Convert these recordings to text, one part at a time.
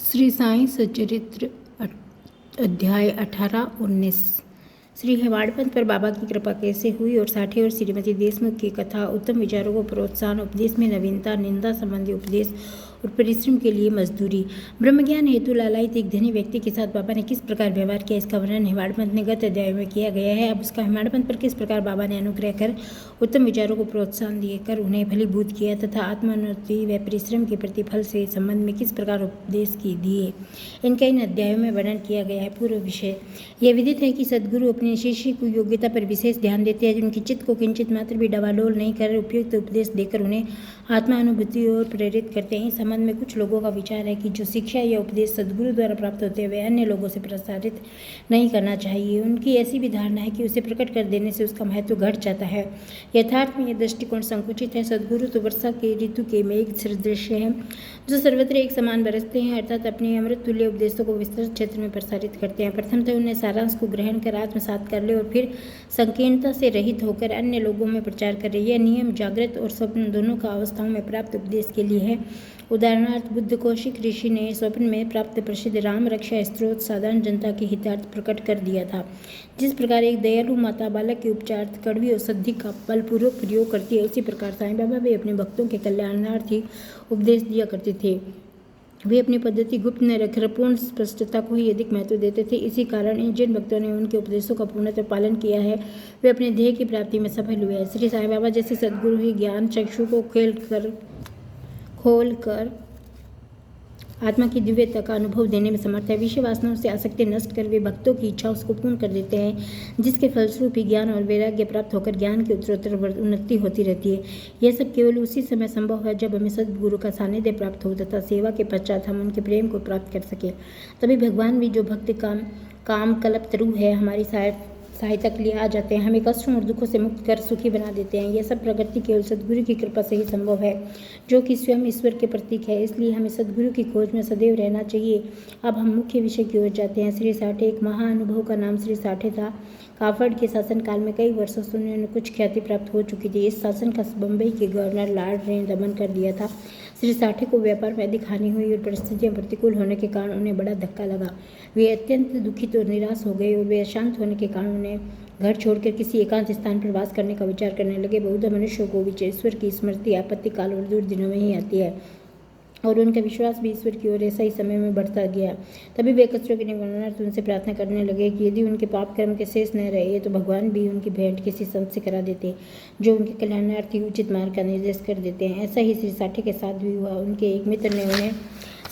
श्री साईं सच्चरित्र अध्याय 18-19। श्री हेमाडपंत पर बाबा की कृपा कैसे हुई और साठे और श्रीमती देशमुख की कथा, उत्तम विचारों को प्रोत्साहन, उपदेश में नवीनता, निंदा संबंधी उपदेश और परिश्रम के लिए मजदूरी। ब्रह्मज्ञान हेतु लालायित एक धनी व्यक्ति के साथ बाबा ने किस प्रकार व्यवहार किया, इसका वर्णन हेमाडपंत ने गत अध्याय में किया गया है। अब उसका हेमाडपंत पर किस प्रकार बाबा ने अनुग्रह कर उत्तम विचारों को प्रोत्साहन देकर उन्हें फलीभूत किया तथा आत्मानुति व परिश्रम के प्रतिफल से संबंध में किस प्रकार उपदेश की दिए, इनका इन अध्यायों में वर्णन किया गया है। पूर्व विषय यह विदित है कि सद्गुरु अपने शिष्य की योग्यता पर विशेष ध्यान देते हैं, उनकी चित्त को किंचित मात्र भी डवाडोल नहीं कर उपयुक्त उपदेश देकर उन्हें आत्मानुभूति और प्रेरित करते हैं। इस संबंध में कुछ लोगों का विचार है कि जो शिक्षा या उपदेश सद्गुरु द्वारा प्राप्त होते हैं वे अन्य लोगों से प्रसारित नहीं करना चाहिए। उनकी ऐसी भी धारणा है कि उसे प्रकट कर देने से उसका महत्व घट जाता है। यथार्थ में यह दृष्टिकोण संकुचित है। सद्गुरु तो वर्षा के ऋतु के मेघ सदृश है जो सर्वत्र एक समान बरसते हैं, अर्थात अपने अमृत तुल्य उपदेशों को विस्तृत क्षेत्र में प्रसारित करते हैं। प्रथमतः उन्हें सारांश को ग्रहण कर आत्मसात कर ले और फिर संकीर्णता से रहित होकर अन्य लोगों में प्रचार करे। यह नियम जागृत और स्वप्न दोनों का अवस्थाओं में प्राप्त उपदेश के लिए है। उदाहरणार्थ बुद्ध कौशिक ऋषि ने स्वप्न में प्राप्त प्रसिद्ध राम रक्षा स्त्रोत साधारण जनता के हितार्थ प्रकट कर दिया था। जिस प्रकार एक दयालु माता बालक के उपचारार्थ कड़वी औषधि का बलपूर्वक प्रयोग करती है, उसी प्रकार साईं बाबा भी अपने भक्तों के कल्याणार्थी उपदेश दिया करते थे। वे अपनी पद्धति गुप्त न रखकर पूर्ण स्पष्टता को ही अधिक महत्व देते थे। इसी कारण जिन भक्तों ने उनके उपदेशों का पूर्णतः पालन किया है वे अपने ध्येय की प्राप्ति में सफल हुए हैं। श्री साईं बाबा जैसे सद्गुरु ही ज्ञान चक्षु को खोल कर आत्मा की दिव्यता का अनुभव देने में समर्थ है। विषय वासनाओं से आसक्ति नष्ट कर वे भक्तों की इच्छा उसको पूर्ण कर देते हैं, जिसके फलस्वरूप ही ज्ञान और वैराग्य प्राप्त होकर ज्ञान की उत्तरोत्तर उन्नति होती रहती है। यह सब केवल उसी समय संभव है जब हमें सद्गुरु का सानिध्य प्राप्त हो तथा सेवा के पश्चात हम उनके प्रेम को प्राप्त कर सकें। तभी भगवान भी जो भक्त काम कल्पतरु है हमारी सहायता के लिए आ जाते हैं, हमें कष्टों और दुखों से मुक्त कर सुखी बना देते हैं। यह सब प्रगति केवल सद्गुरु की कृपा से ही संभव है, जो कि स्वयं ईश्वर के प्रतीक है। इसलिए हमें सद्गुरु की खोज में सदैव रहना चाहिए। अब हम मुख्य विषय की ओर जाते हैं। श्री साठे एक महाअनुभव का नाम श्री साठे था। काफड़ के शासन काल में कई वर्षों से उन्हें कुछ ख्याति प्राप्त हो चुकी थी। इस शासन का बम्बई के गवर्नर लॉर्ड ने दमन कर दिया था। श्री साठे को व्यापार में अधिक हानि हुई और परिस्थितियां प्रतिकूल होने के कारण उन्हें बड़ा धक्का लगा। वे अत्यंत दुखित और निराश हो गए और वे अशांत होने के कारण उन्हें घर छोड़कर किसी एकांत स्थान पर वास करने का विचार करने लगे। बहुत मनुष्यों को ईश्वर की स्मृति आपत्ति काल और दूर दिनों में ही आती है और उनका विश्वास भी ईश्वर की ओर ऐसा ही समय में बढ़ता गया। तभी वे कष्टों के निवारणार्थ उनसे प्रार्थना करने लगे कि यदि उनके पाप कर्म के शेष न रहे तो भगवान भी उनकी भेंट किसी संत से करा देते जो उनके कल्याणार्थी उचित मार्ग का निर्देश कर देते हैं। ऐसा ही श्री साठे के साथ भी हुआ। उनके एक मित्र ने उन्हें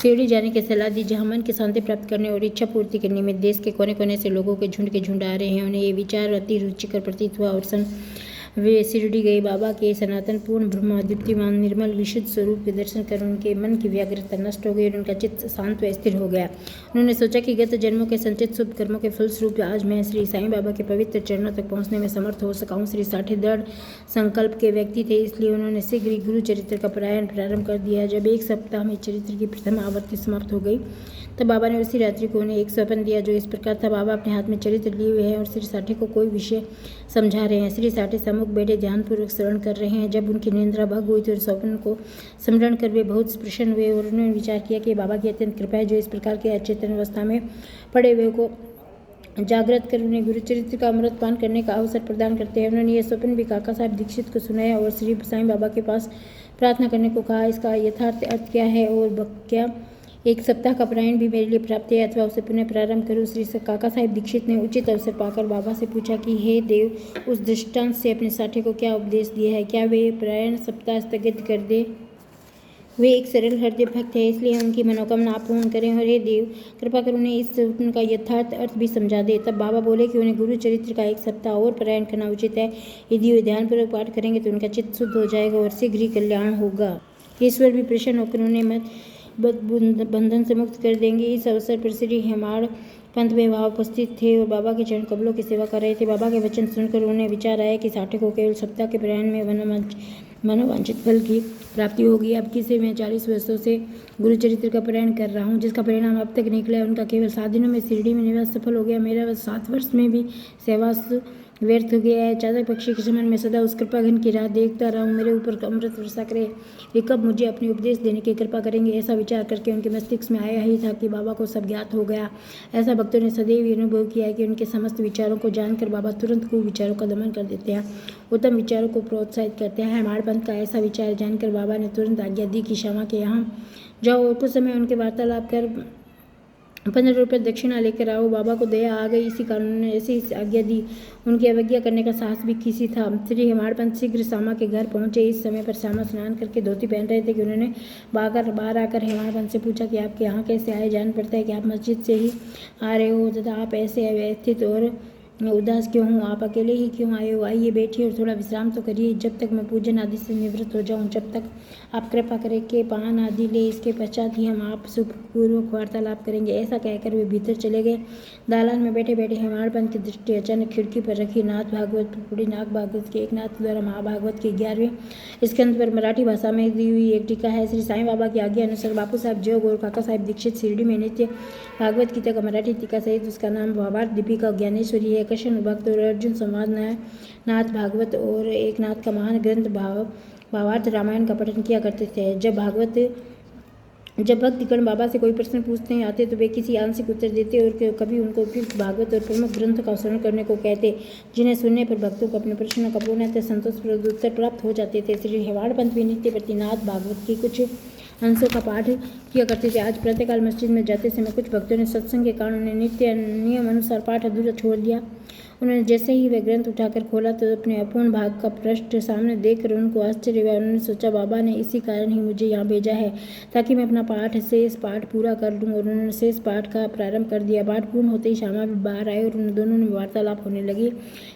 शिरडी जाने की सलाह दी, जहाँ मन की शांति प्राप्त करने और इच्छा पूर्ति के निमित्त देश के कोने कोने से लोगों के झुंड आ रहे हैं। उन्हें ये विचार अति रुचिकर प्रतीत हुआ और वे शिरडी गए। बाबा के सनातन पूर्ण ब्रह्म दीप्तिमान निर्मल विशुद्ध स्वरूप के दर्शन कर उनके मन की व्याग्रता नष्ट हो गई और उनका चित्त शांत व स्थिर हो गया। उन्होंने सोचा कि गत जन्मों के संचित शुभ कर्मों के फलस्वरूप आज मैं श्री साईं बाबा के पवित्र चरणों तक पहुंचने में समर्थ हो सका हूँ। श्री साठे दृढ़ संकल्प के व्यक्ति थे, इसलिए उन्होंने शीघ्र ही गुरु चरित्र का पारायण प्रारंभ कर दिया। जब एक सप्ताह में चरित्र की प्रथम आवृत्ति समाप्त हो गई तब बाबा ने उसी रात्रि को उन्हें एक स्वप्न दिया जो इस प्रकार था। बाबा अपने हाथ में चरित्र लिए हुए हैं और श्री साठे को कोई विषय समझा रहे हैं। श्री साठे सम्मुख बैठे ध्यानपूर्वक श्रवण कर रहे हैं। जब उनकी निंद्रा भंग हुई तो स्वप्न को स्मरण कर वे बहुत प्रसन्न हुए और उन्होंने विचार किया कि बाबा की अत्यंत कृपा है जो इस प्रकार के अचेतन अवस्था में पड़े हुए को जागृत कर उन्हें गुरु चरित्र का अमृत पान करने का अवसर प्रदान करते हैं। उन्होंने यह स्वप्न भी काका साहब दीक्षित को सुनाया और श्री साईं बाबा के पास प्रार्थना करने को कहा। इसका यथार्थ अर्थ क्या है और क्या एक सप्ताह का पारायण भी मेरे लिए प्राप्त है अथवा उसे पुनः प्रारंभ करूं? श्री काका साहब दीक्षित ने उचित अवसर पाकर बाबा से पूछा कि हे देव, उस दृष्टांत से अपने साठे को क्या उपदेश दिया है? क्या वे पारायण सप्ताह स्थगित कर दे? वे एक सरल हृदय भक्त है, इसलिए उनकी मनोकामना आप पूर्ण करें और हे देव कृपा कर उन्हें इस स्वप्न का यथार्थ अर्थ भी समझा दे। तब बाबा बोले कि उन्हें गुरु चरित्र का एक सप्ताह और पारायण करना उचित है। यदि वे ध्यानपूर्वक पाठ करेंगे तो उनका चित्त शुद्ध हो जाएगा और शीघ्र ही कल्याण होगा। ईश्वर भी प्रसन्न होकर उन्हें बंधन से मुक्त कर देंगे। इस अवसर पर श्री हेमाडपंत में वहाँ उपस्थित थे और बाबा के चरण कमलों की सेवा कर रहे थे। बाबा के वचन सुनकर उन्हें विचार आया कि साठे को केवल सप्ताह के पारायण में मनोवांछित फल की प्राप्ति होगी। अब किसे मैं 40 वर्षों से गुरु चरित्र का पारायण कर रहा हूँ, जिसका परिणाम अब तक निकला है। उनका केवल 7 दिनों में शिरडी में निवास सफल हो गया। मेरा 7 वर्ष में भी सहवास व्यर्थ हो गया है। चातक पक्षी के समान मैं सदा उस कृपा घन की राह देखता रहा हूँ। मेरे ऊपर अमृत वर्षा करे, वे कब मुझे अपनी उपदेश देने की कृपा करेंगे। ऐसा विचार करके उनके मस्तिष्क में आया ही था कि बाबा को सब ज्ञात हो गया। ऐसा भक्तों ने सदैव अनुभव किया है कि उनके समस्त विचारों को जानकर बाबा तुरंत कुविचारों का दमन कर देते हैं, उत्तम विचारों को प्रोत्साहित करते हैं। हेमाड़ पंथ का ऐसा विचार जानकर बाबा ने तुरंत आज्ञा दी कि श्यामा के यहाँ जाओ और कुछ समय उनके वार्तालाप कर 15 रुपये दक्षिणा लेकर आओ। बाबा को दया आ गई, इसी कारण उन्होंने ऐसी आज्ञा दी। उनकी अवज्ञा करने का साहस भी किसी था। श्री हेमाड़ पंथ शीघ्र श्यामा के घर पहुंचे। इस समय पर श्यामा स्नान करके धोती पहन रहे थे कि उन्होंने बाहर आकर हेमाड़ पंथ से पूछा कि आपके यहाँ कैसे आए। जान पड़ता है कि आप मस्जिद से ही आ रहे हो तथा आप ऐसे अव्यवस्थित और उदास क्यों हूँ। आप अकेले ही क्यों आए हो। आइए बैठिए और थोड़ा विश्राम तो करिए जब तक मैं पूजन आदि से निवृत्त हो जाऊँ। जब तक आप कृपा करें के पान आदि ले, इसके पश्चात ही हम आप सुखपूर्वक वार्तालाप करेंगे। ऐसा कहकर वे भीतर चले गए। दालान में बैठे बैठे हेमाड़ पंथ की दृष्टि अचानक खिड़की पर रखी। नाथ भागवत पुड़ी नाग भागवत के एक नाथ द्वारा महाभागवत के 11वें स्कंद पर मराठी भाषा में दी हुई एक टीका है। श्री साईं बाबा की आज्ञा अनुसार बापू साहब जोग और काका साहब दीक्षित शिरडी में नित्य भागवत गीता का मराठी टीका सहित उसका नाम भावार्थ दीपिका ज्ञानेश्वरी है। कृष्ण भक्त और अर्जुन संवाद नाथ भागवत और एक नाथ का महान ग्रंथ भावार्थ रामायण का पठन किया करते थे। जब भक्तगण बाबा से कोई प्रश्न पूछते आते तो वे किसी आंशिक उत्तर देते और कभी उनको उपयुक्त भागवत और प्रमुख ग्रंथों का स्मरण करने को कहते, जिन्हें सुनने पर भक्तों को अपने प्रश्नों का पूर्णतः संतोषप्रद उत्तर प्राप्त हो जाते थे। श्री हेमाड़ पंथ भी नित्य प्रतिनाथ भागवत की कुछ अंशों का पाठ किया करते थे। आज प्रातःकाल मस्जिद में जाते समय कुछ भक्तों ने सत्संग के कारण उन्हें नित्य नियम अनुसार पाठ अधूरा छोड़ दिया। उन्होंने जैसे ही वह ग्रंथ उठाकर खोला तो अपने अपूर्ण भाग का पृष्ठ सामने देखकर उनको आश्चर्य हुआ। उन्होंने सोचा बाबा ने इसी कारण ही मुझे यहाँ भेजा है ताकि मैं अपना शेष पाठ पूरा कर लूँ। और उन्होंने शेष पाठ का प्रारंभ कर दिया। पाठ पूर्ण होते ही श्यामा भी बाहर आए और उन दोनों में वार्तालाप होने लगी।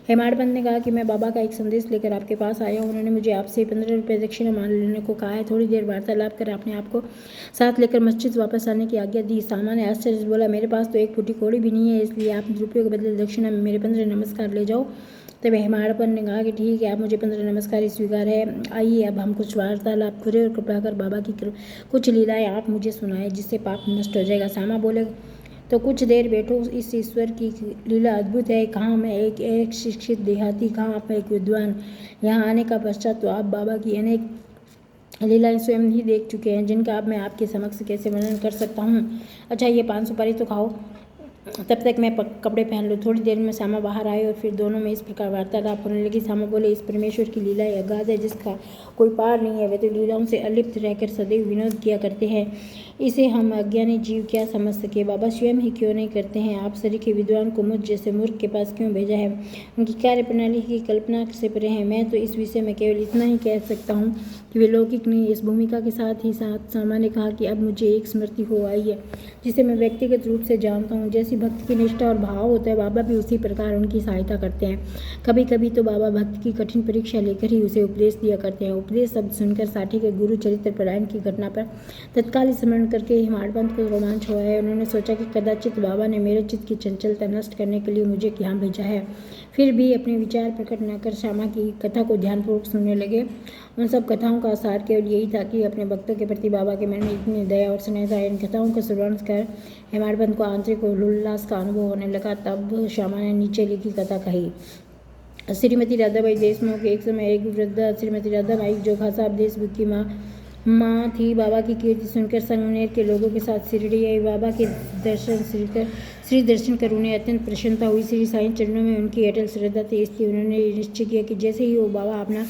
हेमाड़ पंथ ने कहा कि मैं बाबा का एक संदेश लेकर आपके पास आया हूँ। उन्होंने मुझे आपसे 15 रुपये दक्षिणा मान लेने को कहा है। थोड़ी देर वार्तालाप कर आपने आपको साथ लेकर मस्जिद वापस आने की आज्ञा दी। श्यामा ने आश्चर्य से बोला, मेरे पास तो एक फूटी कौड़ी भी नहीं है, इसलिए आप रुपये के बदले दक्षिणा में मेरे 15 नमस्कार ले जाओ। तब हेमाड़ पंथ ने कहा कि ठीक है, आप मुझे 15 नमस्कार स्वीकार है। आइए अब हम कुछ वार्तालाप करें और कृपा कर बाबा की कुछ लीलाएं आप मुझे सुनाएं जिससे पाप नष्ट हो जाएगा। श्यामा बोले, तो कुछ देर बैठो, इस ईश्वर की लीला अद्भुत है। कहाँ मैं एक शिक्षित देहाती, कहाँ आप एक विद्वान। यहाँ आने का पश्चात तो आप बाबा की अनेक लीलाएं स्वयं ही देख चुके हैं, जिनका अब मैं आपके समक्ष कैसे वर्णन कर सकता हूँ। अच्छा, ये 5 सुपारी तो खाओ, तब तक मैं कपड़े पहन लूँ। थोड़ी देर में श्यामा बाहर आए और फिर दोनों में इस प्रकार वार्तालाप होने लगी। श्यामा बोले, इस परमेश्वर की लीलाएं अगाध है जिसका कोई पार नहीं है। वे तो लीलाओं से अलिप्त रहकर सदैव विनोद किया करते हैं। इसे हम अज्ञानी जीव क्या समझ सके। बाबा स्वयं ही क्यों नहीं करते हैं। आप सरीखे विद्वान को मुझ जैसे मूर्ख के पास क्यों भेजा है। उनकी कार्य प्रणाली की कल्पना से परे है। मैं तो इस विषय में केवल इतना ही कह सकता हूँ कि वे लौकिक नहीं। इस भूमिका के साथ ही साथ श्यामा ने कहा कि अब मुझे एक स्मृति हो आई है जिसे मैं व्यक्तिगत रूप से जानता हूँ। जैसी भक्त की निष्ठा और भाव होता है, बाबा भी उसी प्रकार उनकी सहायता करते हैं। कभी कभी तो बाबा भक्त की कठिन परीक्षा लेकर ही उसे उपदेश दिया करते हैं। उपदेश शब्द सुनकर साठी के गुरु चरित्र परायण की घटना पर तत्काल स्मरण करके हेमाड़ पंथ को रोमांच हुआ है। उन्होंने सोचा कि कदाचित बाबा ने मेरे चित्त की चंचलता नष्ट करने के लिए मुझे यहाँ भेजा है। फिर भी अपने विचार प्रकट न कर श्यामा की कथा को ध्यानपूर्वक सुनने लगे। उन सब कथाओं का सार केवल यही था कि अपने भक्तों के प्रति बाबा के मन में इतनी दया और स्नेह था। इन कथाओं का श्रवण कर हेमाड़ पंथ को आंतरिक उल्लास का अनुभव होने लगा। तब श्यामा ने नीचे लिखी कथा कही। श्रीमती राधाबाई देशमुख। एक समय एक वृद्धा श्रीमती राधाबाई जो खासा देश की माँ थी, बाबा की कीर्ति सुनकर संगमनेर के लोगों के साथ शिरडी आई। बाबा के श्री दर्शन कर उन्हें अत्यंत प्रसन्नता हुई। श्री साईं चरणों में उनकी अटल श्रद्धा थी, इसलिए उन्होंने निश्चय किया कि जैसे ही वो बाबा अपना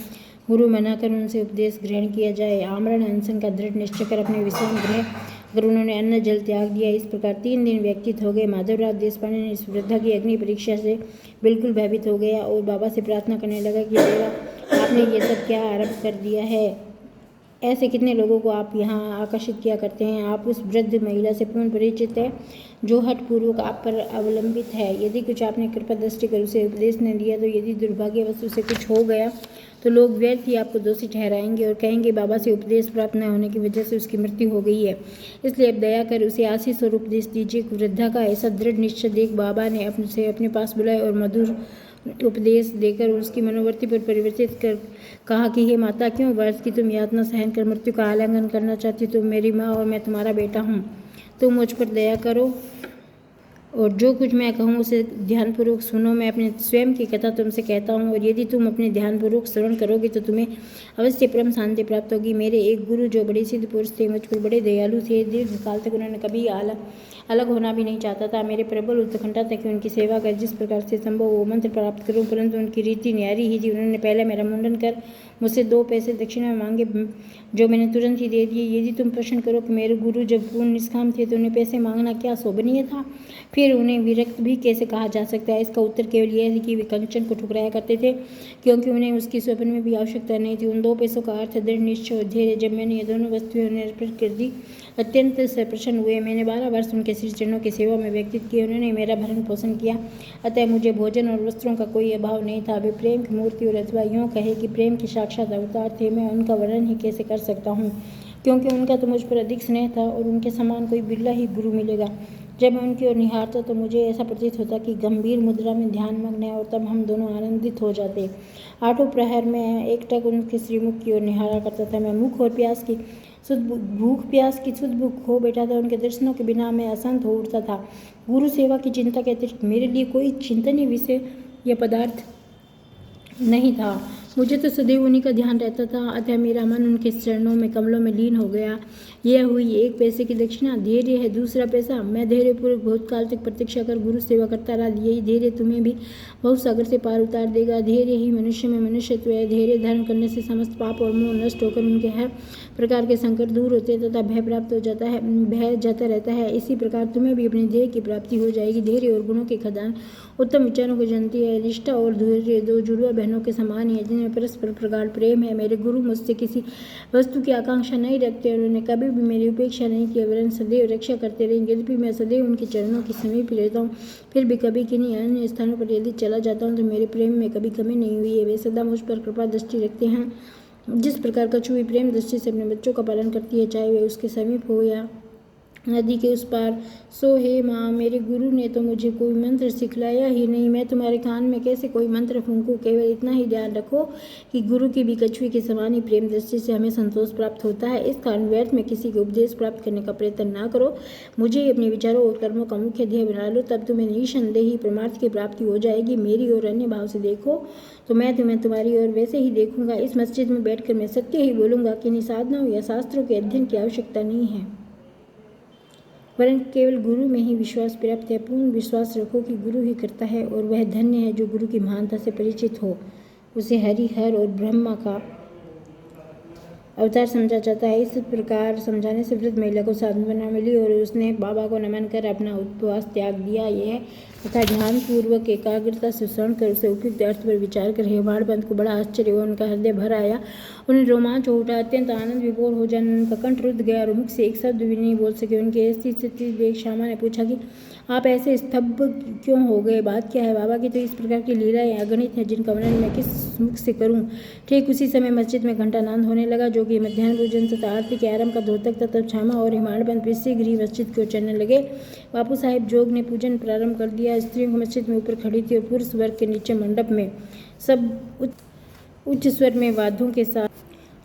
गुरु मनाकर उनसे उपदेश ग्रहण किया जाए। आमरण अनशन का दृढ़ निश्चय कर अपने विश्राम गृह अगर उन्होंने अन्न जल त्याग दिया। इस प्रकार 3 दिन व्यतीत हो गए। माधवराव देशपांडे ने इस वृद्धा की अग्नि परीक्षा से बिल्कुल भयभीत हो गया और बाबा से प्रार्थना करने लगा कि देवा, आपने ये सब क्या आरंभ कर दिया है। ऐसे कितने लोगों को आप यहाँ आकर्षित किया करते हैं। आप उस वृद्ध महिला से पूर्ण परिचित है जो हठपूर्वक आप पर अवलंबित है। यदि कुछ आपने कृपा दृष्टि कर उसे उपदेश न दिया तो यदि दुर्भाग्यवश उसे कुछ हो गया तो लोग व्यर्थ ही आपको दोषी ठहराएंगे और कहेंगे बाबा से उपदेश प्राप्त न होने की वजह से उसकी मृत्यु हो गई है। इसलिए अब दया कर उसे आशीष और उपदेश दीजिए। वृद्धा का ऐसा दृढ़ निश्चय देख बाबा ने अपने पास बुलाए और मधुर उपदेश देकर उसकी मनोवृत्ति पर परिवर्तित कर कहा कि हे माता, क्यों व्यर्थ की तुम यातना सहन कर मृत्यु का आलिंगन करना चाहती। तुम मेरी माँ और मैं तुम्हारा बेटा हूँ। तुम मुझ पर दया करो और जो कुछ मैं कहूँ उसे ध्यानपूर्वक सुनो। मैं अपने स्वयं की कथा तुमसे कहता हूँ, और यदि तुम अपने ध्यानपूर्वक श्रवण करोगे तो तुम्हें अवश्य परम शांति प्राप्त होगी। मेरे एक गुरु जो बड़े सिद्ध पुरुष थे, मुझ पर बड़े दयालु थे। दीर्घ काल तक उन्होंने कभी अलग होना भी नहीं चाहता था। मेरे प्रबल उत्कंठा था कि उनकी सेवा कर जिस प्रकार से संभव वो मंत्र प्राप्त करूं, परंतु उनकी रीति न्यारी ही थी। उन्होंने पहले मेरा मुंडन कर मुझसे 2 पैसे दक्षिणा मांगे, जो मैंने तुरंत ही दे दिए। यदि तुम प्रश्न करो कि मेरे गुरु जब पूर्ण निष्काम थे तो उन्हें पैसे मांगना क्या शोभनीय था, फिर उन्हें विरक्त भी कैसे कहा जा सकता है? इसका उत्तर केवल यह है कि वे कंचन को ठुकराया करते थे, क्योंकि उन्हें उसकी स्वप्न में भी आवश्यकता नहीं थी। उन 2 पैसों का अर्थ दृढ़ निश्चय और धैर्य। जब मैंने ये दोनों वस्तुएं उन्हें अर्पित कर दी, अत्यंत प्रसन्न हुए। मैंने 12 वर्ष उनके श्री चरणों की सेवा में व्यतीत किए। उन्होंने मेरा भरण पोषण किया, अतः मुझे भोजन और वस्त्रों का कोई अभाव नहीं था। वे प्रेम की मूर्ति, और अथवा यूँ कहे कि प्रेम के साक्षात अवतार थे। मैं उनका वर्णन ही कैसे कर सकता हूँ, क्योंकि उनका तो मुझ पर अधिक स्नेह था, और उनके समान कोई बिरला ही गुरु मिलेगा। जब मैं उनकी ओर निहारता तो मुझे ऐसा प्रतीत होता कि गंभीर मुद्रा में ध्यान मग्न है, और तब हम दोनों आनंदित हो जाते। 8 प्रहर में एकटक उनके श्रीमुख की ओर निहारा करता था। मैं भूख प्यास की शुद्ध भूख खो बैठा था। उनके दर्शनों के बिना मैं अशांत हो उठता था। गुरु सेवा की चिंता के अतिरिक्त मेरे लिए कोई चिंतनीय विषय या पदार्थ नहीं था। मुझे तो सदैव उन्हीं का ध्यान रहता था, अतः मेरा मन उनके चरणों में कमलों में लीन हो गया। यह हुई 1 पैसे की दक्षिणा। धैर्य है दूसरा पैसा। मैं धैर्यपूर्वक बहुत काल तक प्रतीक्षा कर गुरु सेवा करता रहा। यही धैर्य तुम्हें भी बहुत सागर से पार उतार देगा। धैर्य ही मनुष्य में मनुष्यत्व है। धैर्य धारण करने से समस्त पाप और मोह नष्ट होकर उनके हर प्रकार के संकट दूर होते हैं तथा भय प्राप्त हो जाता है, भय जाता रहता है। इसी प्रकार तुम्हें भी अपने ध्येय की प्राप्ति हो जाएगी। धैर्य और गुणों की खदान उत्तम विचारों को जानती है। निष्ठा और धैर्य 2 जुड़वा बहनों के समान ही है, जिनमें परस्पर प्रगाढ़ प्रेम है। मेरे गुरु मुझसे किसी वस्तु की आकांक्षा नहीं रखते, और उन्होंने कभी भी मेरी उपेक्षा नहीं की, वरन सदैव रक्षा करते रहे। यद्यपि मैं सदैव उनके चरणों के समीप रहता हूँ, फिर भी कभी किन्हीं अन्य स्थानों पर यदि चला जाता हूँ तो मेरे प्रेम में कभी कमी नहीं हुई है। वे सदा मुझ पर कृपा दृष्टि रखते हैं। जिस प्रकार कछुई प्रेम दृष्टि से अपने बच्चों का पालन करती है, चाहे वे उसके समीप हो या नदी के उस पार। सो हे माँ, मेरे गुरु ने तो मुझे कोई मंत्र सिखलाया ही नहीं। मैं तुम्हारे कान में कैसे कोई मंत्र फूंकूं? केवल इतना ही ध्यान रखो कि गुरु की भी कछुई के समान ही प्रेम दृष्टि से हमें संतोष प्राप्त होता है। इस कारण व्यर्थ में किसी के उपदेश प्राप्त करने का प्रयत्न ना करो। मुझे अपने विचारों और कर्मों का मुख्य ध्येय बना लो, तब तुम्हें निःसंदेह ही परमार्थ की प्राप्ति हो जाएगी। मेरी ओर अन्य भाव से देखो तो मैं तुम्हें तुम्हारी ओर वैसे ही देखूंगा। इस मस्जिद में बैठकर मैं सत्य ही बोलूंगा कि इन साधनाओं या शास्त्रों के अध्ययन की आवश्यकता नहीं है, वरन केवल गुरु में ही विश्वास पर्याप्त है। पूर्ण विश्वास रखो कि गुरु ही करता है, और वह धन्य है जो गुरु की महानता से परिचित हो। उसे हरि, हर और ब्रह्मा का अवतार समझा जाता है। इस प्रकार समझाने से वृद्ध महिला को सांत्वना मिली, और उसने बाबा को नमन कर अपना उपवास त्याग दिया। यह तथा ध्यानपूर्वक एकाग्रता से श्रवण कर उसे उपयुक्त अर्थ पर विचार कर हेमाड़ पंत को बड़ा आश्चर्य हुआ। उनका हृदय भर आया, उन्हें रोमांच हो उठा, अत्यंत आनंद विभोर हो जाने उनका कंठ रुद्ध गया और मुख से एक शब्द भी नहीं बोल सके। उनकी ऐसी स्थिति देख श्यामा ने पूछा कि आप ऐसे स्तब्ध क्यों हो गए? बात क्या है? बाबा की तो इस प्रकार की लीलाएं अगणित हैं, जिनका वर्णन मैं किस मुख से करूं। ठीक उसी समय मस्जिद में घंटानाद होने लगा, जो कि मध्याह्न भोजन तथा आरती के आरंभ का द्योतक था। तब श्यामा और हेमाड़ पंत शीघ्र ही मस्जिद की ओर चलने लगे। बापू साहिब जोग ने पूजन प्रारंभ कर दिया। स्त्रियों की मस्जिद में ऊपर खड़ी थी, और पुरुष वर्ग के नीचे मंडप में सब उच्च स्वर में वाद्यों के साथ,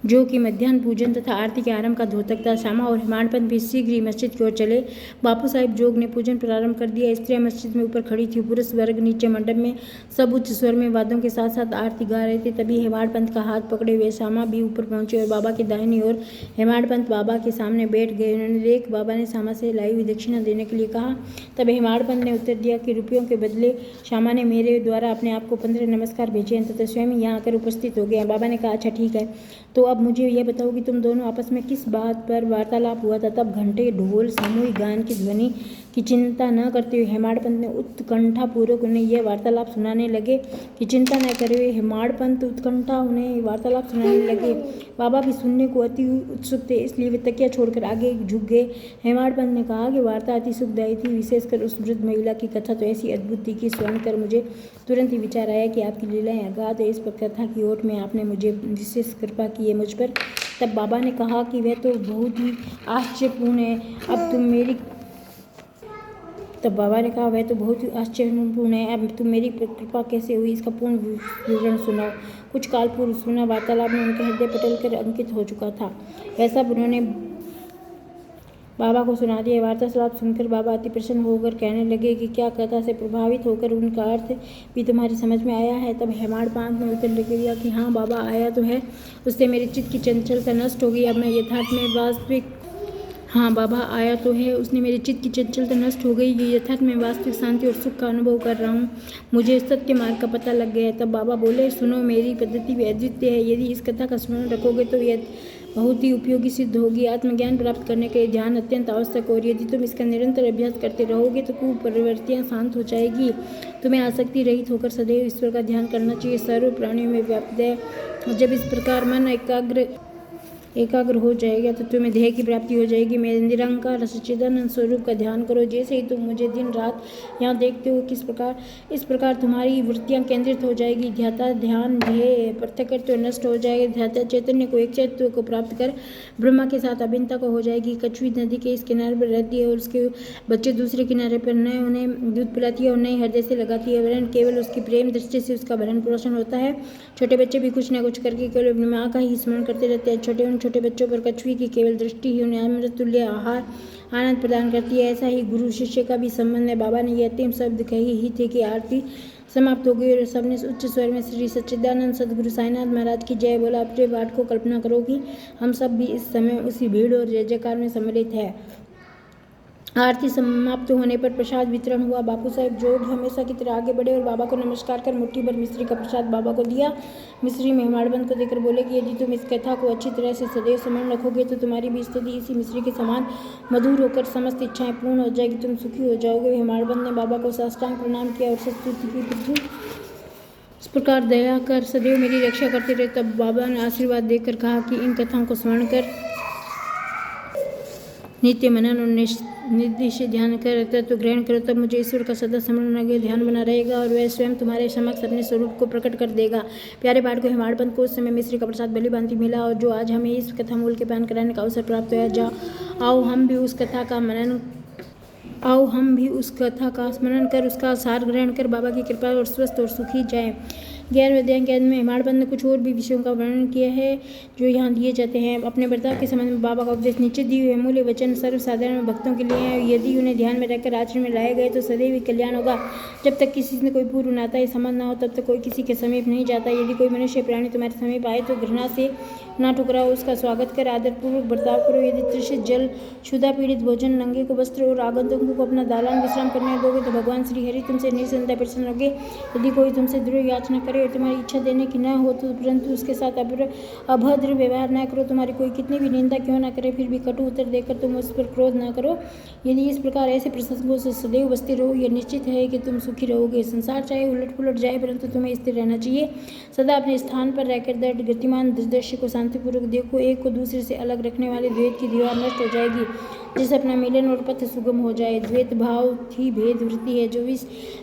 जो कि मध्याह्न पूजन तथा आरती के आरंभ का द्योतक था। श्यामा और हेमाड़ पंत भी शीघ्र ही मस्जिद की ओर चले। बापू साहिब जोग ने पूजन प्रारंभ कर दिया। स्त्रियां मस्जिद में ऊपर खड़ी थी, पुरुष वर्ग नीचे मंडप में सब उच्च स्वर में वाद्यों के साथ साथ आरती गा रहे थे। तभी हेमाड़ पंत का हाथ पकड़े हुए श्यामा भी ऊपर पहुंचे और बाबा की दाहिनी ओर हेमाड़ पंत बाबा के सामने बैठ गए। उन्होंने देख बाबा ने श्यामा से लाई हुई दक्षिणा देने के लिए कहा। तब हेमाड़ पंत ने उत्तर दिया कि रुपयों के बदले श्यामा ने मेरे द्वारा अपने आप को 15 नमस्कार भेजे हैं तथा स्वयं यहाँ आकर उपस्थित हो गए। बाबा ने कहा, अच्छा ठीक है, तो अब मुझे यह बताओ कि तुम दोनों आपस में किस बात पर वार्तालाप हुआ था? तब घंटे, ढोल, सामूहिक गान की ध्वनि की चिंता न करते हुए हेमाड़ पंत ने उत्कंठापूर्वक उन्हें यह वार्तालाप सुनाने लगे कि चिंता न करे हुए हेमाड़ पंत उत्कंठा उन्हें वार्तालाप सुनाने लगे। बाबा भी सुनने को अति उत्सुक थे, इसलिए वे तकिया छोड़कर आगे झुक गए। हेमाड़ पंत ने कहा कि वार्ता अति सुखदायी थी, विशेषकर उस वृद्ध महिला की कथा तो ऐसी अद्भुत थी कि सुन कर मुझे तुरंत ही विचार आया कि आपकी लीलाएं अगाध है। इस पर कथा की ओट में आपने मुझे विशेष कृपा की है मुझ पर। तब बाबा ने कहा कि वह तो बहुत ही आश्चर्यपूर्ण है। अब तुम मेरी कृपा कैसे हुई, इसका पूर्ण विवरण सुनाओ। कुछ काल पूर्व सुना वार्तालाप में उनके हृदय पटल कर अंकित हो चुका था। वह सब उन्होंने बाबा को सुना दिया। वार्तालाप सुनकर बाबा अति प्रसन्न होकर कहने लगे कि क्या कथा से प्रभावित होकर उनका अर्थ भी तुम्हारी समझ में आया है? तब हेमाडपंत ने उत्तर दिया कि हाँ बाबा, आया तो है। उससे मेरे चित्त की चंचलता नष्ट हो गई। अब मैं यथार्थ में वास्तविक हाँ बाबा, आया तो है। उसने मेरे चित्त की चंचलता नष्ट हो गई। ये यथार्थ में वास्तविक शांति और सुख का अनुभव कर रहा हूँ। मुझे सत्य मार्ग का पता लग गया है। तब बाबा बोले, सुनो, मेरी पद्धति भी अद्वितीय है। यदि इस कथा का स्मरण रखोगे तो यह बहुत ही उपयोगी सिद्ध होगी। आत्मज्ञान प्राप्त करने के लिए ध्यान अत्यंत आवश्यक, और यदि तुम इसका निरंतर अभ्यास करते रहोगे तो कुप्रवृत्तियाँ शांत हो जाएगी। तुम्हें आसक्ति रहित होकर सदैव ईश्वर का ध्यान करना चाहिए। सर्व प्राणियों में व्याप्त है। जब इस प्रकार मन एकाग्र हो जाएगा तो तुम्हें ध्येय की प्राप्ति हो जाएगी। मेरे निरंकार सच्चिदानंद स्वरूप का ध्यान करो। जैसे ही तुम मुझे दिन रात यहाँ देखते हो, इस प्रकार तुम्हारी वृत्तियाँ केंद्रित हो जाएगी। ध्याता ध्यान ध्येय पृथक्कृत्व नष्ट हो जाएगा। ध्याता चैतन्य को एकत्व को प्राप्त कर ब्रह्मा के साथ अभिन्नता को हो जाएगी। कछुई नदी के इस किनारे पर रहती है और उसके बच्चे दूसरे किनारे पर नए उन्हें दूध पिलाती है और नए हृदय से लगाती है। वरन केवल उसकी प्रेम दृष्टि से उसका भरण पोषण होता है। छोटे बच्चे भी कुछ न कुछ करके केवल अपनी माँ का ही स्मरण करते रहते हैं। छोटे बच्चों पर कछुई की केवल दृष्टि ही उन्हें अमृत तुल्य आहार आनंद प्रदान करती है। ऐसा ही गुरु शिष्य का भी संबंध है। बाबा ने ये अंतिम शब्द कहे ही थे कि आरती समाप्त हो गई और सबने उच्च स्वर में श्री सच्चिदानंद सदगुरु साईनाथ महाराज की जय बोला। अपने पाठ को कल्पना करो कि हम सब भी इस समय उसी भीड़ और जय जयकार में सम्मिलित है। आरती समाप्त होने पर प्रसाद वितरण हुआ। बापू साहब जोग हमेशा की तरह आगे बढ़े और बाबा को नमस्कार कर मुट्ठी भर मिश्री का प्रसाद बाबा को दिया। मिश्री में हेमाडपंत को देकर बोले कि यदि तुम इस कथा को अच्छी तरह से सदैव स्मरण रखोगे तो तुम्हारी भी स्थिति इसी मिश्री के समान मधुर होकर समस्त इच्छाएं पूर्ण हो जाएगी। तुम सुखी हो जाओगे। हेमाडपंत ने बाबा को साष्टांग प्रणाम किया और स्तुति की। प्रभु इस प्रकार दया कर सदैव मेरी रक्षा करते रहे। तब बाबा ने आशीर्वाद देकर कहा कि इन कथाओं को स्मरण कर नित्य मनन और निर्दिष्ट ध्यान कर तत्व ग्रहण करो, तब मुझे ईश्वर का सदा स्मरण आगे ध्यान बना रहेगा और वह स्वयं तुम्हारे समक्ष अपने स्वरूप को प्रकट कर देगा। प्यारे पाठ को हेमाडपंत को उस समय मिश्री का प्रसाद भली भांति मिला और जो आज हमें इस कथा मूल के पान कराने का अवसर प्राप्त हुआ। आओ हम भी उस कथा का स्मरण कर उसका सार ग्रहण कर बाबा की कृपा और स्वस्थ और सुखी जाए। 11वें अध्याय में हेमाडपंत ने कुछ और भी विषयों का वर्णन किया है जो यहाँ दिए जाते हैं। अपने बर्ताव के संबंध में बाबा का उपदेश नीचे दिए हुए मूल्य वचन सर्वसाधारण भक्तों के लिए हैं। यदि उन्हें ध्यान में रखकर आचरण में लाए गए तो सदैव ही कल्याण होगा। जब तक किसी से कोई पूर्व नाता या संबंध ना हो तब तक कोई किसी के समीप नहीं जाता। यदि कोई मनुष्य प्राणी तुम्हारे समीप आए तो घृणा से ना ठुकराओ, उसका स्वागत कर आदरपूर्वक बर्ताव करो। यदि तृषित जल, क्षुधा पीड़ित भोजन, नंगे को वस्त्र और आगंतुकों को अपना दालान विश्राम करने दोगे तो भगवान श्री हरि तुमसे निसंदेह प्रसन्न होंगे। यदि कोई तुमसे द्रोह याचना करे और तुम्हारी इच्छा देने की न हो तो परंतु उसके साथ अभद्र व्यवहार न करो। तुम्हारी कोई कितनी भी निंदा क्यों न करे फिर भी कटु उत्तर देकर तुम उस पर क्रोध न करो। यदि इस प्रकार ऐसे प्रसंगों से सदैव बचते रहो, यह निश्चित है कि तुम सुखी रहोगे। संसार चाहे उलट पुलट जाए परंतु तुम्हें स्थिर रहना चाहिए। सदा अपने स्थान पर रहकर दृढ़ गतिमान दृश्य को शांतिपूर्वक देखो। एक को दूसरे से अलग रखने वाले द्वैत की दीवार नष्ट हो जाएगी जिससे अपना मिलन और पथ सुगम हो जाए। द्वैत भाव ही भेद वृत्ति है जो इस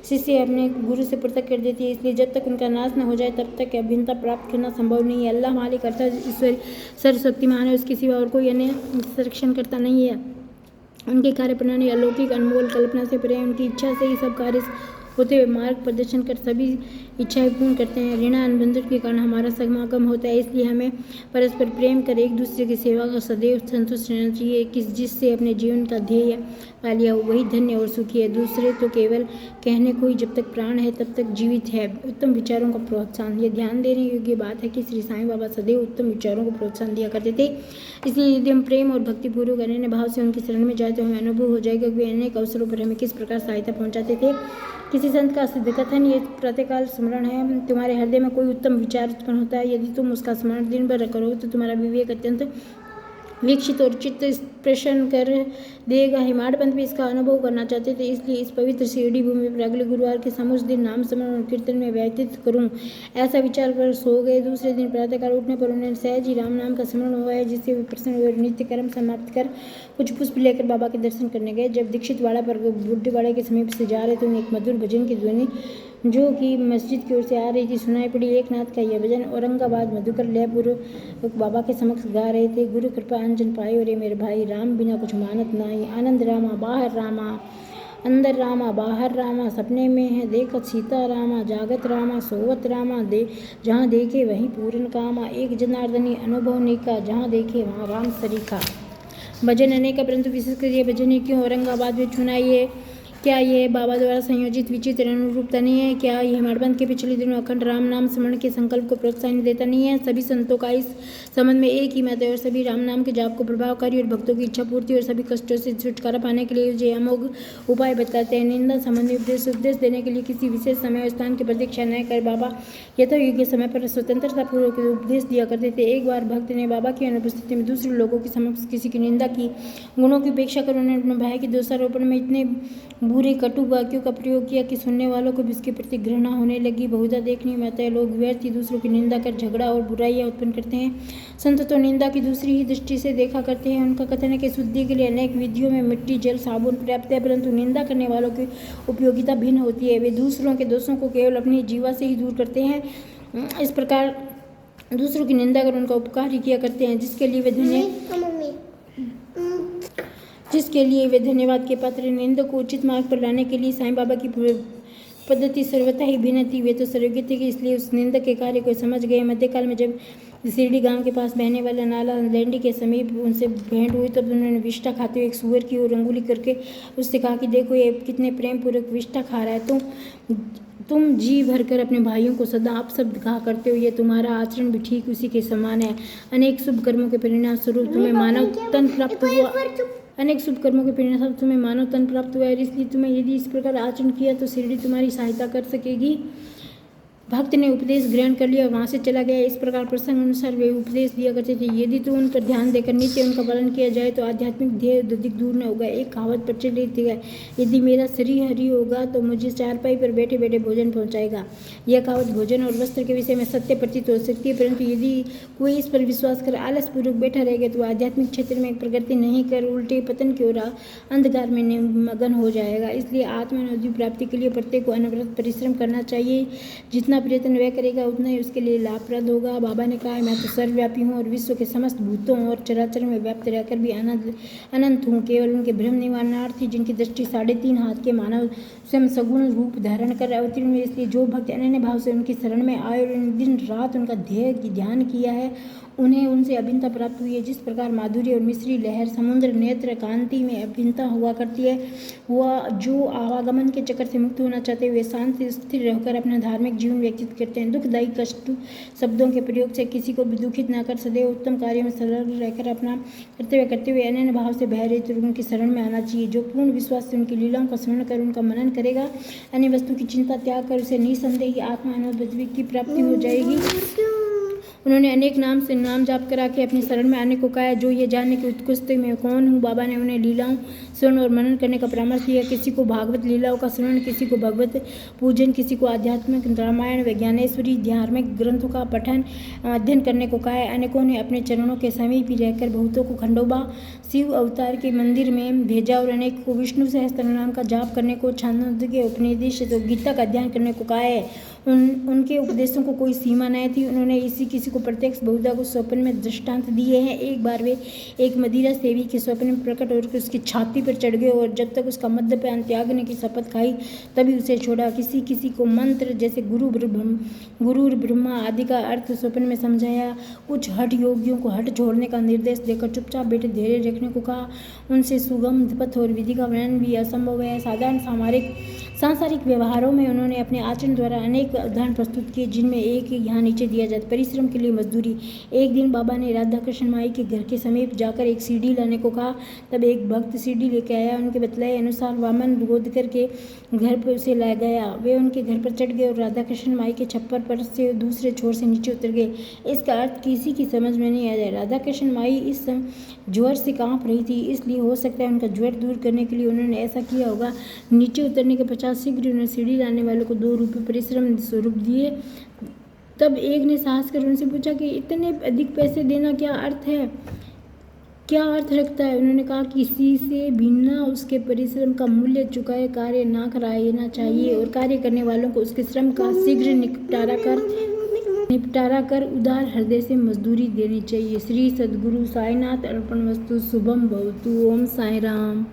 शिष्य अपने गुरु से पृथक कर देती है। इसलिए जब तक उनका नाश न हो जाए तब तक अभिन्नता प्राप्त करना संभव नहीं है। अल्लाह मालिक अर्थात ईश्वर सर्वशक्तिमान है, उसके सिवा और कोई अन्य संरक्षण करता नहीं है। उनकी कार्य प्रणाली अलौकिक अनमोल कल्पना से परे, उनकी इच्छा से ही सब कार्य होते हुए मार्ग प्रदर्शन कर सभी इच्छाएं पूर्ण करते हैं। ऋण अनुबंधन के कारण हमारा समागम होता है, इसलिए हमें परस्पर प्रेम कर एक दूसरे की सेवा का सदैव संतुष्ट रहना चाहिए। जिससे अपने जीवन का ध्येय पा लिया हो वही धन्य और सुखी है। दूसरे तो केवल कहने को ही जब तक प्राण है तब तक जीवित है। उत्तम विचारों का प्रोत्साहन, ये ध्यान देने योग्य बात है कि श्री साईं बाबा सदैव उत्तम विचारों को प्रोत्साहन दिया करते थे। इसलिए यदि हम प्रेम और भक्तिपूर्वक अनन्य भाव से उनकी शरण में जाए तो हमें अनुभव हो जाएगा कि वे अनेक अवसरों पर हमें किस प्रकार सहायता पहुंचाते थे। किसी संत का सिद्ध कथन ये प्रातःकाल स्मरण है। तुम्हारे हृदय में कोई उत्तम विचार उत्पन्न होता है, यदि तुम उसका स्मरण दिन भर करो तो तुम्हारा विवेक अत्यंत विकसित और चित्त प्रसन्न कर देगा। हेमाडपंत भी इसका अनुभव करना चाहते थे, इसलिए इस पवित्र शिरडी भूमि पर अगले गुरुवार के समुच दिन नाम स्मरण और कीर्तन में व्यतीत करूं, ऐसा विचार कर सो गए। दूसरे दिन प्रातःकाल उठने पर उन्हें सहज ही राम नाम का स्मरण हुआ है, जिससे वे प्रसन्न हुए। नित्य कर्म समाप्त कर कुछ पुष्प लेकर बाबा के दर्शन करने गए। जब दीक्षित वाड़ा पर बुड्ढेवाड़े के समीप से जा रहे थे, उन्हें एक मधुर भजन की ध्वनि जो कि मस्जिद की ओर से आ रही थी सुनाई पड़ी। एक नाथ का यह भजन औरंगाबाद मधुकर लयपूर्व बाबा के समक्ष गा रहे थे। गुरु कृपा अंजन पायो रे मेरे भाई, राम बिना कुछ मानत नाही। आनंद रामा बाहर रामा, अंदर रामा बाहर रामा, सपने में है देखत सीता रामा, जागत रामा सोवत रामा, जहाँ देखे वहीं पूर्ण कामा। एक जनार्दनी अनुभव निका, जहाँ देखे वहाँ राम सरीखा। भजन अनेक है, परंतु विशेषकर ये भजन ही क्यों औरंगाबाद में चुना? ये क्या यह बाबा द्वारा संयोजित विचित्र अनुरूपता नहीं है? क्या यह मणिबंध के पिछले दिनों अखंड राम नाम स्मरण के संकल्प को प्रोत्साहन देता नहीं है? सभी संतों का इस संबंध में एक ही मत है और सभी राम नाम के जाप को प्रभावकारी और भक्तों की इच्छा पूर्ति और सभी कष्टों से छुटकारा पाने के लिए ये अमोघ उपाय बताते हैं। निंदा संबंधी उपदेश देने के लिए किसी विशेष समय और स्थान की प्रतीक्षा न कर बाबा यथायोग्य समय पर स्वतंत्रता पूर्वक उपदेश दिया करते थे। एक बार भक्त ने बाबा की अनुपस्थिति में दूसरे लोगों के समक्ष किसी की निंदा की। गुणों की उपेक्षा कर उन्होंने अपने भाई के दोषारोपण में इतने बुरे कटु वाक्यों का प्रयोग किया कि सुनने वालों को भी इसके प्रति घृणा होने लगी। बहुधा देखने में आता है लोग व्यर्थ ही दूसरों की निंदा कर झगड़ा और बुराइयां उत्पन्न करते हैं। संत तो निंदा की दूसरी ही दृष्टि से देखा करते हैं। उनका कथन है कि शुद्धि के लिए अनेक विधियों में मिट्टी, जल, साबुन पर्याप्त है, परंतु निंदा करने वालों की उपयोगिता भिन्न होती है। वे दूसरों के दोषों को केवल अपनी जीवा से ही दूर करते हैं। इस प्रकार दूसरों की निंदा कर उनका उपकार ही किया करते हैं, जिसके लिए वे धन्यवाद के पात्र। निंदा को उचित मार्ग पर लाने के लिए साईं बाबा की पद्धति सर्वथा ही भिन्न थी। वे तो सर्वज्ञ थे कि इसलिए उस निंदक के कार्य को समझ गए। मध्यकाल में जब शिरडी गांव के पास बहने वाला नाला लैंडी के समीप उनसे भेंट हुई, तब उन्होंने विष्ठा खाते हुए एक सूअर की ओर अंगुली करके उससे कहा कि देखो ये कितने प्रेम पूर्वक विष्ठा खा रहा है। तुम जी भरकर अपने भाइयों को सदा आप शब्द कहा करते हो। ये तुम्हारा आचरण भी ठीक उसी के समान है। अनेक शुभ कर्मों के परिणाम स्वरूप तुम्हें मानव तन प्राप्त हुआ है, इसलिए तुम्हें यदि इस प्रकार आचरण किया तो शिरडी तुम्हारी सहायता कर सकेगी। भक्त ने उपदेश ग्रहण कर लिया और वहाँ से चला गया। इस प्रकार प्रसंग अनुसार वे उपदेश दिया करते थे। यदि तो उन पर ध्यान देकर नित्य उनका पालन किया जाए तो आध्यात्मिक ध्येय अधिक दूर न होगा। एक कहावत प्रचलित है, यदि मेरा शरीर हरि होगा तो मुझे चारपाई पर बैठे बैठे भोजन पहुँचाएगा। यह कहावत भोजन और वस्त्र के विषय में सत्य प्रतीत हो सकती है, परंतु यदि कोई इस पर विश्वास कर आलसपूर्वक बैठा रहेगा तो आध्यात्मिक क्षेत्र में प्रगति नहीं कर उल्टे पतन की ओर अंधकार में मगन हो जाएगा। इसलिए आत्मानुभूति प्राप्ति के लिए प्रत्येक को अनवरत परिश्रम करना चाहिए। जितना प्रयत्न वह करेगा उतना ही उसके लिए लाभप्रद होगा। बाबा ने कहा, मैं तो सर्वव्यापी हूँ और विश्व के समस्त भूतों और चराचर में व्याप्त रहकर भी अनंत हूँ। केवल उनके भ्रम निवारणार्थी जिनकी दृष्टि 3.5 हाथ के मानव स्वयं सगुण रूप धारण कर अवतीर्ण हुए। इसलिए जो भक्त अनन्य भाव से उनकी शरण में आए और दिन रात उनका ध्यान किया है, उन्हें उनसे अभिन्नता प्राप्त हुई है। जिस प्रकार माधुर्य और मिश्री लहर समुद्र नेत्र कांति में अभिन्नता हुआ करती है, वह जो आवागमन के चक्कर से मुक्त होना चाहते हैं वे शांत स्थिर रहकर अपना धार्मिक जीवन व्यतीत करते हैं। दुखदायी कष्ट शब्दों के प्रयोग से किसी को भी दुखित न कर सदैव उत्तम कार्य में संलग्न रहकर अपना कर्तव्य करते हुए अनन्य भाव से बह रहित उनकी शरण में आना चाहिए। जो पूर्ण विश्वास से उनकी लीलाओं का स्मरण कर उनका मनन करेगा, अन्य वस्तु की चिंता त्याग कर उसे निसंदेह आत्मा अनुभूति की प्राप्ति हो जाएगी। उन्होंने अनेक नाम से नाम जाप करा के अपनी शरण में आने को कहा। जो ये जानने की उत्कृष्ट मैं कौन हूँ, बाबा ने उन्हें लीलाओं श्रवण और मनन करने का परामर्श दिया। किसी को भागवत लीलाओं का श्रवण, किसी को भगवत पूजन, किसी को आध्यात्मिक रामायण व ज्ञानेश्वरी धार्मिक ग्रंथों का पठन अध्ययन करने को कहा है। अनेकों ने अपने चरणों के समीप ही रहकर बहुतों को खंडोबा शिव अवतार के मंदिर में भेजा और अनेक को विष्णु सहस्त्र नाम का जाप करने को, छांदोग्य के उपनिषद तो गीता का अध्ययन करने को कहा है। उनके उपदेशों को कोई सीमा नहीं थी। उन्होंने किसी को प्रत्यक्ष बहुधा को स्वप्न में दृष्टांत दिए हैं। एक बार वे एक मदिरा सेवी के स्वप्न में प्रकट होकर उसकी छाती पर चढ़ गए और जब तक उसका मद्यपान त्यागने की शपथ खाई तभी उसे छोड़ा। किसी को मंत्र जैसे गुरु ब्रह्मा आदि का अर्थ स्वप्न में समझाया। कुछ हठ योगियों को हठ छोड़ने का निर्देश देकर चुपचाप बैठे धैर्य रखने को कहा। उनसे सुगम पथ और विधि का वर्णन भी असंभव है। साधारण सांसारिक व्यवहारों में उन्होंने अपने आचरण द्वारा अनेक उदाहरण प्रस्तुत किए, जिनमें एक यहाँ नीचे दिया जाता। परिश्रम के लिए मजदूरी। एक दिन बाबा ने राधा कृष्ण माई के घर के समीप जाकर एक सीढ़ी लाने को कहा। तब एक भक्त सीढ़ी लेकर आया। उनके बतलाए अनुसार वामन गोदकर के घर पर उसे लाया गया। वे उनके घर पर चढ़ गए और राधा कृष्ण माई के छप्पर पर से दूसरे छोर से नीचे उतर गए। इसका अर्थ किसी की समझ में नहीं आया। राधा कृष्ण माई इस ज्वर से कांप रही थी, इसलिए हो सकता है उनका ज्वर दूर करने के लिए उन्होंने ऐसा किया होगा। नीचे उतरने के पश्चात शीघ्र उन्होंने सीढ़ी लाने वालों को 2 रुपये परिश्रम स्वरूप दिए। तब एक ने साहस कर उनसे पूछा कि इतने अधिक पैसे देना क्या अर्थ रखता है। उन्होंने कहा कि किसी से बिना उसके परिश्रम का मूल्य चुकाए कार्य ना कराना चाहिए और कार्य करने वालों को उसके श्रम का शीघ्र निपटारा कर उदार हृदय से मजदूरी देनी चाहिए। श्री सद्गुरु साईनाथ अर्पणमस्तु। शुभम भवतु। ओम साई राम।